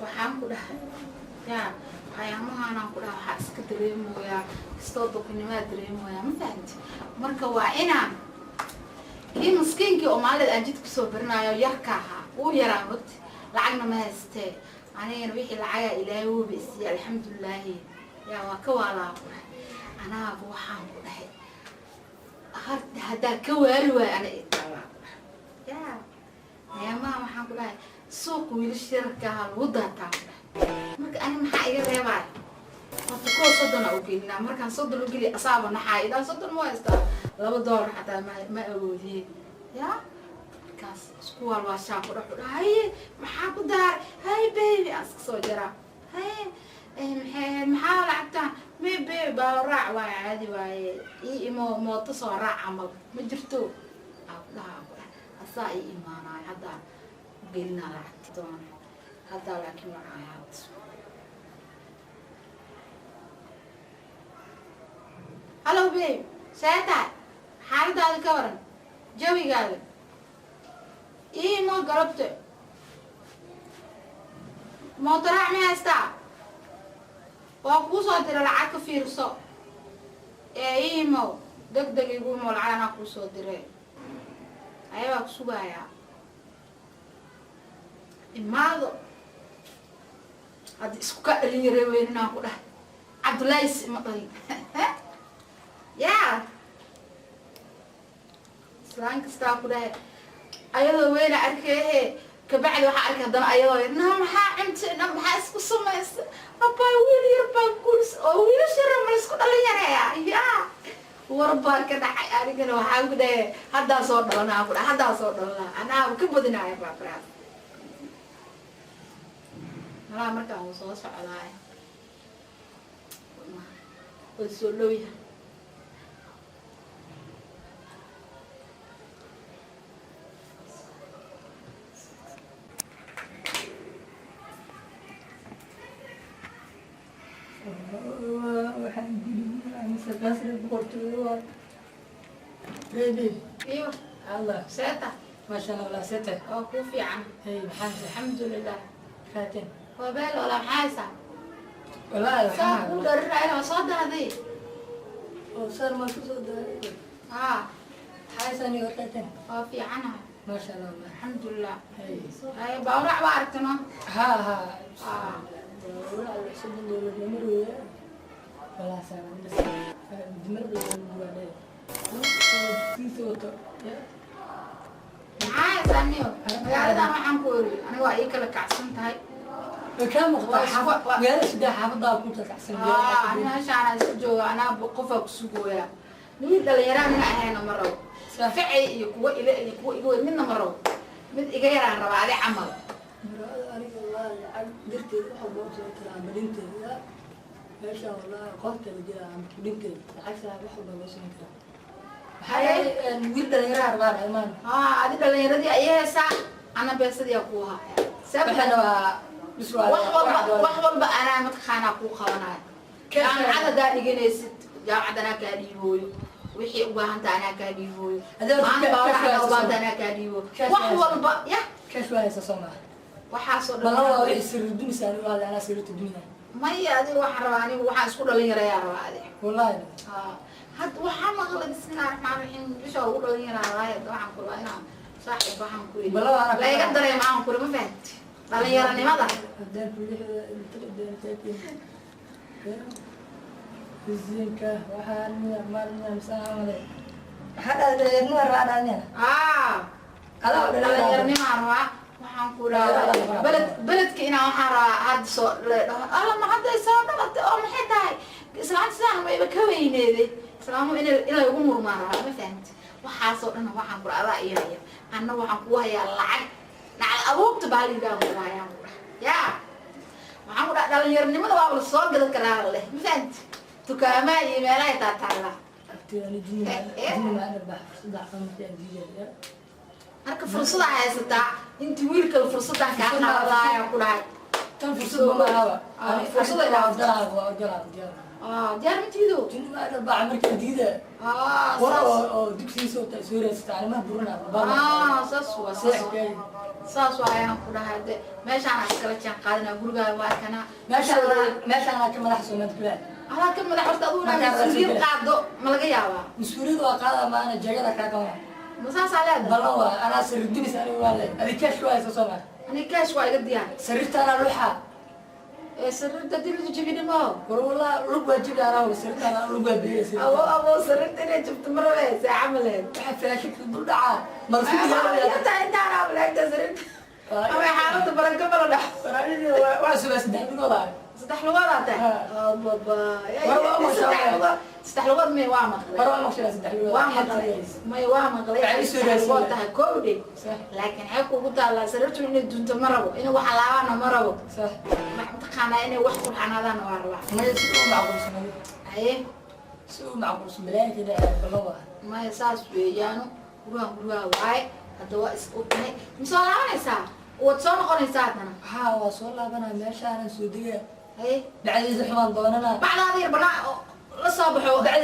waxaan ku dhahay yaa waxyaamahan aan ku dhahay waxaa iska dareemoyaa kastoo duqnimaa dareemoyaa ma fahanti marka waa inaan kii miskiinkii oo maalid aan jid kusoo barinayo yarka ahaa uu yaraa waqti lacagna ma haystee anigana wixii lacaga ilaahay wuu bisiiyay alxamdulilaahi yaa waa ka waalaa ku dhahay anaagu waxaan ku dhahay haddaa ka waali waay ana itaalaa ku dhahay yaa ayaamaha waxaan ku dhahay suuq wiilasha yarka ahaa lagu daataa ku dhahay marka ani maxaa iga reebaayo horta kuwa soddona u gelinaa markaan soddon u geliya asaaba naxaa ilaa soddon ma haystaa $2 xataa ma awoodiyey yaa markaas isku waalwaashaa ku dhax u dhaha haye maxaa ku daaray haye baby aan iska soo jaraa haye maxaa lacagtaan may baby baala raac waaye caadi waaye ii imo mooto soo raac camal ma jirto aa ku dhahaa ku dhahay asaa ii imaanaayo haddaan gelinaa lacagti doona haddaa laakiin wacaayaa hallo baby see tahay xaaladaada ka waran jawigaada ii imo galabte mootoraac ma haystaa waa kuu soo dira lacag ka fiirso ee ii imo deg deg igu imo lacag anaa kuu soo dire ayabaa ku sugayaa imaado hadda isku ka dhalinyare weyn inaan ku dhahay cabdullaahis ima dhalin yaa islaan kastaa ku dhahay ayadoo weyna arkeehe kabacdi waxaa arkay haddana ayadoo yar na maxaa cunti na maxaa isku samaysa abaa wiil yar baa guurs oo wiilasha yar ma isku dhalinyareeya yaa war baa ka dhacay anigana waxaa ku dhahay haddaa soo dhalanaa ku dhahay haddaa soo dhalanaa anaa ka badinaaya baabaraas malaa markaan uu soo socdaay oo soo dhowya ايوه الله سيتا ما شاء الله ستة او كوفي عم هي محاسن الحمد لله فاتن وبال ولا محاسة والله ساقو الحمد درع له صدى هذي وصار ما شو صدق اه حاسن يوتتن وفي عنها ما شاء الله الحمد لله هي هاي بورع باركتنا ها اه ولا شد دول الجمر ولا سنة بس الجمر بالجوالي في صوت محاسة نيو magaalada waxaan ku ori aniga waa ii kala kacsan tahay كم مقطع حافظ ويا سيدي حافظها كنت أحسن أنا عشان أسجوا أنا بقفة بسجويا مين دليران من أهنا مرة فعي يكوي منا مرة من إجاير عن ربع عليه عمل أريد الله درت حب وصلت لعملينت لا ما شاء الله قلت اللي جاء عم بنت عكس حب وصلت هاي نقول دليران ربع المان هذه دليران دي أيها ساعة أنا بس دي أقوها سبحان wax walba anaa mataqaana ku qabanay jaamacada daa dhiganaysid jaamacadana ka dhiibooyo wixii u baahan tahay anaa ka dhiibooyo maanta baa anaa ka dhiibo wax walba ya كشوية سسمع waxa soo ما هو يصير الدنيا سالي ولا أنا صرت الدنيا may adiga waxa rabaa aniga waxa isku dhalin yaraa rabaa adiga والله had waxa maqlay bismillahir rahmanir rahim bisha ugu dhalin yaraa waxaan ku rabaa inaan saaxiib waxaan ku leeyahay la iga dareemaan ku ma fahanti dhalinyaranimada هدان الزينكة وحالنا مالنا مسامرة هذا النور رادنا هذا dhalinyaranima rabaa waxaan ku rabaa beledka inaan waxaan rabaa had soo leedahay alla ma hadday soo dhalatay oo maxay tahay islaanta sidaan wayba ka weyneeday islaamu inay ugu murmaan rabaa ma fahanti waxaasoo dhan waxaan ku rabaa iyo anna waxaan ku hayaa lacag abuubta baaligaa ku hayaa yaa waxaan ku dhaha dhalinyaranimada waa la soo gadan karaa leh ma fahanti dukaamaha iyo meelaha taataala marka fursada haysataa intii wiilkala fursadan kaa qaadaya ku dhahay tan fursad ma laha fursada waa diyaar matiido tinima arbaca marka diida wara oo dugsiga soo taasoo reesta arrimaha burna saas waa saas waayaan ku dhahay de meeshaan askala jaan qaadana guriga waa kana meeshaan ka madax soo madbaa ala ka madax horta aduu na mas'uuliyad qaado ma laga yaabaa mas'uuliyad waa qaada maana jagada ka qaba ma saas aleeda balan waa ana sirdinis ani waalay adikeesh waa soo soo ani kaash waa iga diyaar sirtana ruuxa sirta dil jibini ma والله لقوا جيب أنا وسرت أنا لقوا بيسي أبو سرت أنا جبت مرة بس عملت حتى شكل الضلعة مرسوم يا أنت أنا عملت سرت أنا حاولت بركب ولا فراني واسو بس ده والله استحلوا راته بابا يا استحلوا مي وامق مرة ما شاء استحلوا وامق مي وامق وقتها كودي لكن حكوا قلت الله سرت من الدنيا مرة إنه وحلاونا مرة صح ما تقنا إنه وحكوا حنادان واربع ما يسوي معقول سمي أيه سوي معقول سمي كده بالله ما يساس بيجانو روح واي هذا اسمه مسألة نسا وتصون قرن ساعتنا ها وصل بنا ماشي أنا سودية إيه بعد إذا حمان ضوننا بعد هذه البناء لصابحوا بعد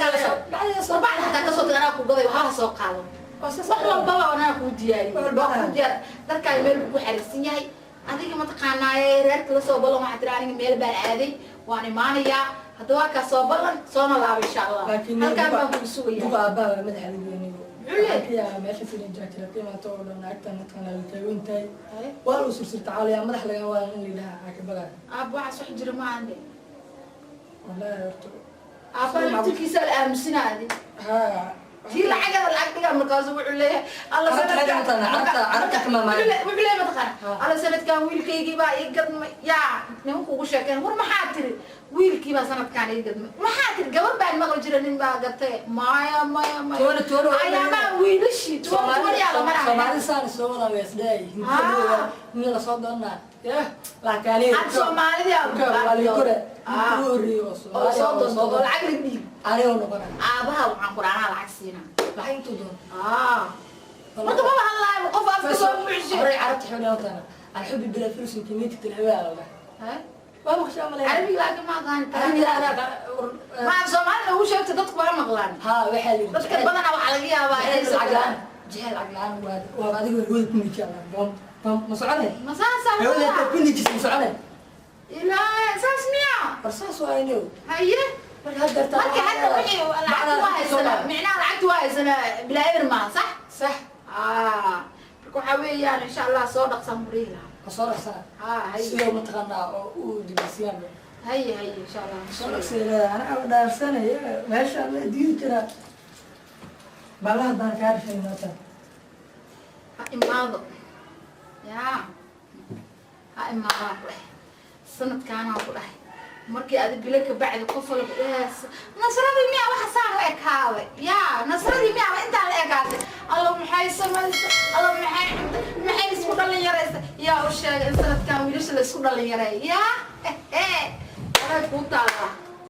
حتى كسوت أنا كوجي وها سوق هذا بس صح بابا أنا كودياري كوديار تركا يميل بحرسين هاي هذيك ما تقانا ريت لصوب الله ما حتراني ميل بالعادي وأنا مانيا هذا كسوب الله صون الله إن شاء الله هل كان بابا سويا بابا مدح الدنيا يا ماشي في الجاكيت كما تقول أنا أكتر نتكلم الكلام والله سرت تعالى يا مدح لنا وين اللي لها عكبرة أبو عسى حجر ما عندي والله يرتو أبو تكيس الأمسنا هذه ها في الحاجة العقد من كاسو وعليه الله سنة عرفت كمان ما وعليه ما تخان الله سنة كان ويل كي بقى يقدم يا نمكو وش كان ور ما حاتر ويل كي بقى سنة كان يقدم ما حاتر قبل بعد ما غجرني بقى قلت ما تون أيا ما ويلش تون يا ما سومالي صار سوونا ويسداي من الصدنا يا لا كان سومالي يا والي كوري صدنا العقد دي أنا ونقول أبها وعن قرآن العكسينا لحين تدور ما تبغى الله وقف أفكس ومعجب أري عرفت حولي وطنا الحب بلا فلوس كمية الهواء ولا ها ما بخشى عملي عربي لكن ما كان عربي أنا ما سومالي هو شفت تدق مغلان ها وحالي تذكر بدنا وحلقيها بقى العقلان جهل العقلان وهذا هو الولد من الجامعة مسؤولة ما سانسا هو اللي كل جسم مسؤولة لا سانس ميا رصاص وينو هي ما حتى وحي العقد واحد سنة معناه العقد واحد سنة بلا إرما صح بكو حوي يعني إن شاء الله صادق سمريلا صادق سنة هي سوى متقنع ودبسيان هي إن شاء الله صادق سنة أنا أول سنة ما شاء الله دين كنا بالله ده كارف الناس إماضو يا إماضو سنة كان أقول markii aad bilaka bacdi qof walba dhaas nasradii miya waxa saan u ekaaday ya nasradii miya inta la ekaaday allah maxay sameeyay allah maxay isku dhalin yaraysa ya u sheegay sanadkan wiilasha la isku dhalin yaray ya ana ku taala